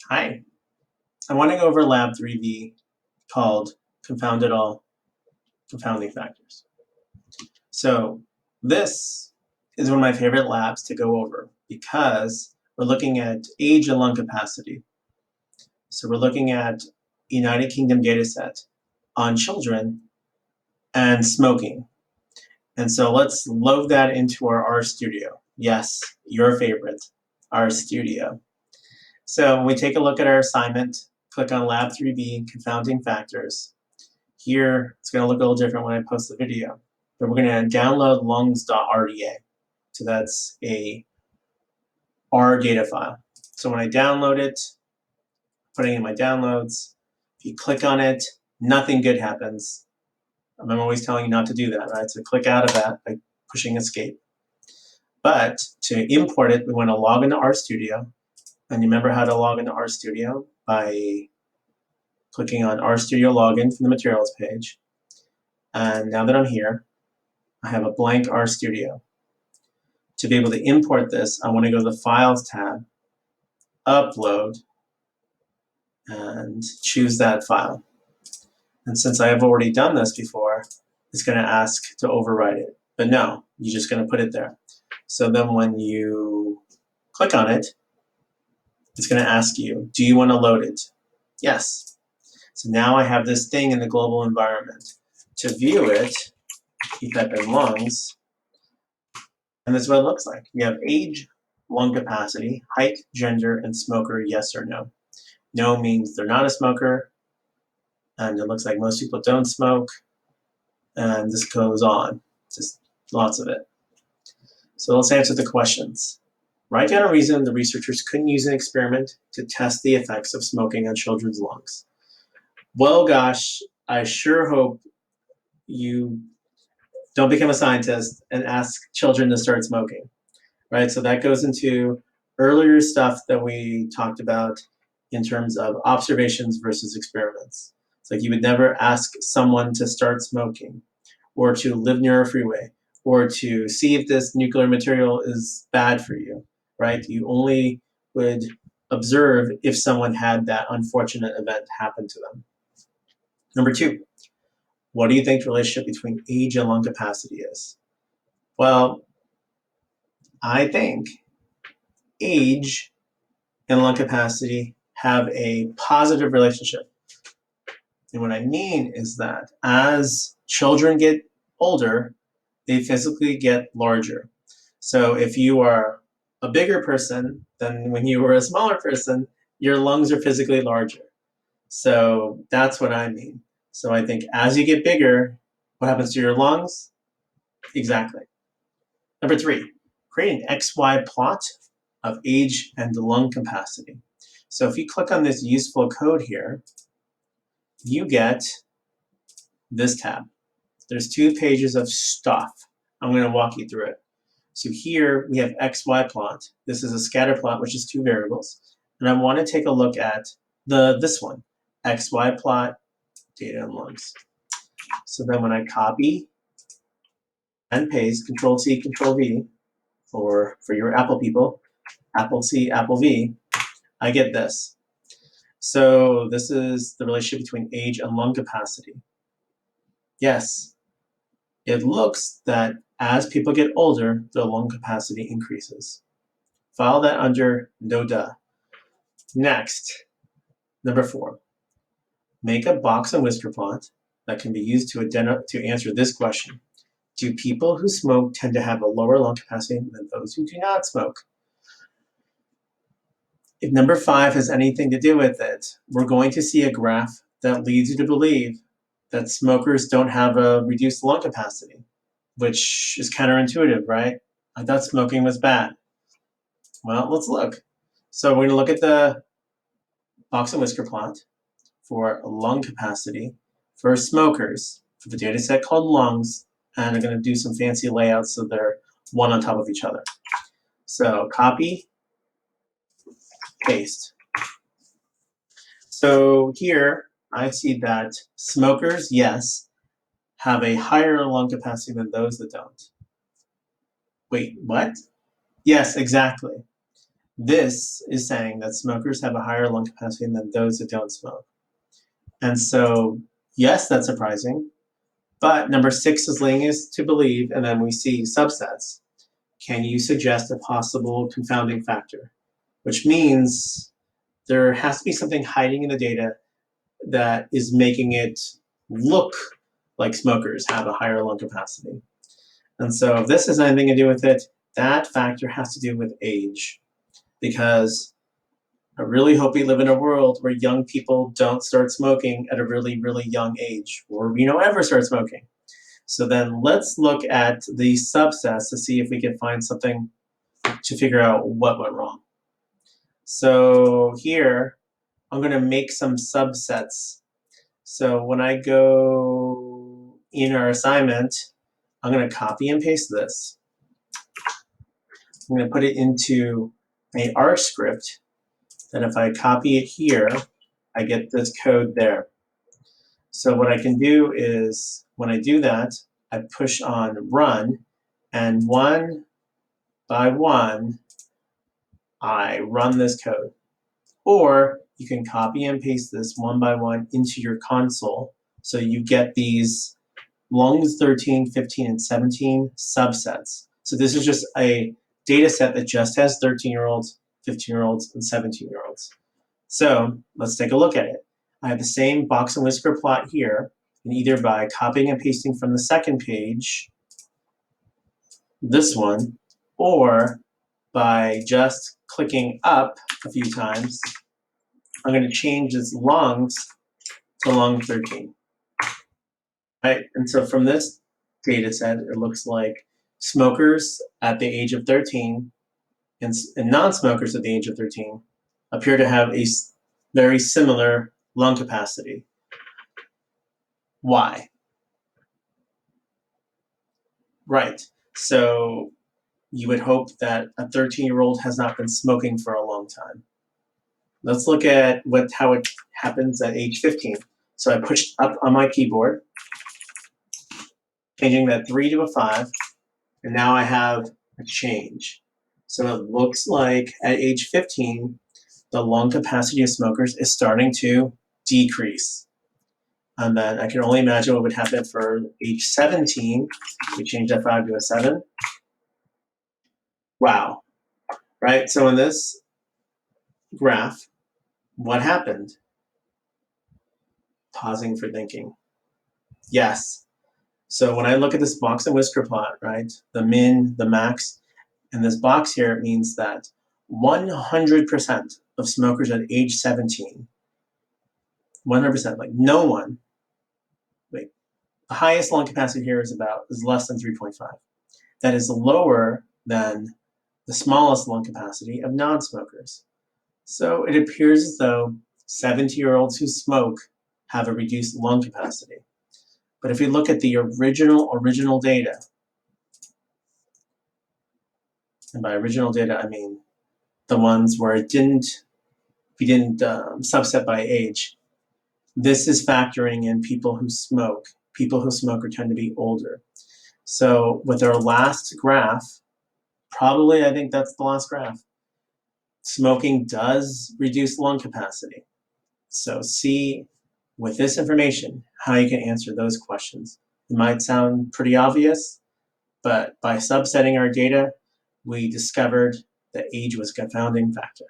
Hi, I want to go over Lab 3B called Confounding Factors. So this is one of my favorite labs to go over because we're looking at age and lung capacity. So we're looking at United Kingdom data set on children and smoking. And so let's load that into our RStudio. Yes, your favorite, RStudio. So when we take a look at our assignment, click on Lab 3B, Confounding Factors. Here, it's going to look a little different when I post the video, but we're going to download lungs.rda. So that's a R data file. So when I download it, putting in my downloads, if you click on it, nothing good happens. I'm always telling you not to do that, right? So click out of that by pushing escape. But to import it, we want to log into RStudio. And you remember how to log into RStudio by clicking on RStudio login from the materials page. And now that I'm here, I have a blank RStudio. To be able to import this, I want to go to the Files tab, Upload, and choose that file. And since I have already done this before, it's going to ask to overwrite it. But no, you're just going to put it there. So then when you click on it, it's going to ask you, do you want to load it? Yes. So now I have this thing in the global environment. To view it, you type in lungs, and this is what it looks like. You have age, lung capacity, height, gender, and smoker, yes or no. No means they're not a smoker, and it looks like most people don't smoke, and this goes on, just lots of it. So let's answer the questions. Write down a reason the researchers couldn't use an experiment to test the effects of smoking on children's lungs. Well, gosh, I sure hope you don't become a scientist and ask children to start smoking, right? So that goes into earlier stuff that we talked about in terms of observations versus experiments. It's like you would never ask someone to start smoking or to live near a freeway or to see if this nuclear material is bad for you, right? You only would observe if someone had that unfortunate event happen to them. Number two, what do you think the relationship between age and lung capacity is? Well, I think age and lung capacity have a positive relationship. And what I mean is that as children get older, they physically get larger. So if you are a bigger person than when you were a smaller person, your lungs are physically larger. So that's what I mean. So I think as you get bigger, what happens to your lungs? Exactly. Number three, create an XY plot of age and lung capacity. So if you click on this useful code here, you get this tab. There's 2 pages of stuff. I'm going to walk you through it. So here we have XY plot. This is a scatter plot, which is 2 variables. And I want to take a look at this one, XY plot, data and lungs. So then when I copy and paste, Control C, Control V, for your Apple people, Apple C, Apple V, I get this. So this is the relationship between age and lung capacity. Yes, it looks that as people get older, their lung capacity increases. File that under no duh. Next, number 4, make a box and whisker plot that can be used to answer this question. Do people who smoke tend to have a lower lung capacity than those who do not smoke? If number 5 has anything to do with it, we're going to see a graph that leads you to believe that smokers don't have a reduced lung capacity, which is counterintuitive, right? I thought smoking was bad. Well, let's look. So we're going to look at the box and whisker plot for lung capacity for smokers for the data set called lungs, and I'm going to do some fancy layouts so they're one on top of each other. So copy, paste. So here I see that smokers, yes, have a higher lung capacity than those that don't. Wait, what? Yes, exactly. this is saying that smokers have a higher lung capacity than those that don't smoke. And so, yes, that's surprising. But number 6 is leading us to believe, and then we see subsets. Can you suggest a possible confounding factor? Which means there has to be something hiding in the data that is making it look like smokers have a higher lung capacity. And so if this has anything to do with it, that factor has to do with age. Because I really hope we live in a world where young people don't start smoking at a really, really young age, or ever start smoking. So then let's look at the subsets to see if we can find something to figure out what went wrong. So here, I'm going to make some subsets. So when I go in our assignment, I'm going to copy and paste this. I'm going to put it into a R script that if I copy it here, I get this code there. So what I can do is, when I do that, I push on run, and one by one, I run this code. Or you can copy and paste this one by one into your console, so you get these lungs 13, 15, and 17 subsets. So this is just a data set that just has 13-year-olds, 15-year-olds, and 17-year-olds. So let's take a look at it. I have the same box and whisker plot here, and either by copying and pasting from the second page, this one, or by just clicking up a few times, I'm going to change its lungs to lung 13. Right? And so from this data set, it looks like smokers at the age of 13 and non-smokers at the age of 13 appear to have a very similar lung capacity. Why? Right. So you would hope that a 13-year-old has not been smoking for a long time. Let's look at how it happens at age 15. So I pushed up on my keyboard, changing that 3 to a 5, and now I have a change. So it looks like at age 15, the lung capacity of smokers is starting to decrease. And then I can only imagine what would happen for age 17. We change that 5 to a 7. Wow, right? So in this graph, what happened? Pausing for thinking. Yes. So when I look at this box and whisker plot, right, the min, the max, and this box here, it means that 100% of smokers at age 17, 100%, like no one, like the highest lung capacity here is less than 3.5. That is lower than the smallest lung capacity of non-smokers. So it appears as though 70-year-olds who smoke have a reduced lung capacity. But if we look at the original data, and by original data I mean the ones where we didn't subset by age, this is factoring in people who smoke. People who smoke tend to be older. So with our last graph, probably I think that's the last graph, smoking does reduce lung capacity. So see, with this information, how you can answer those questions. It might sound pretty obvious, but by subsetting our data, we discovered that age was a confounding factor.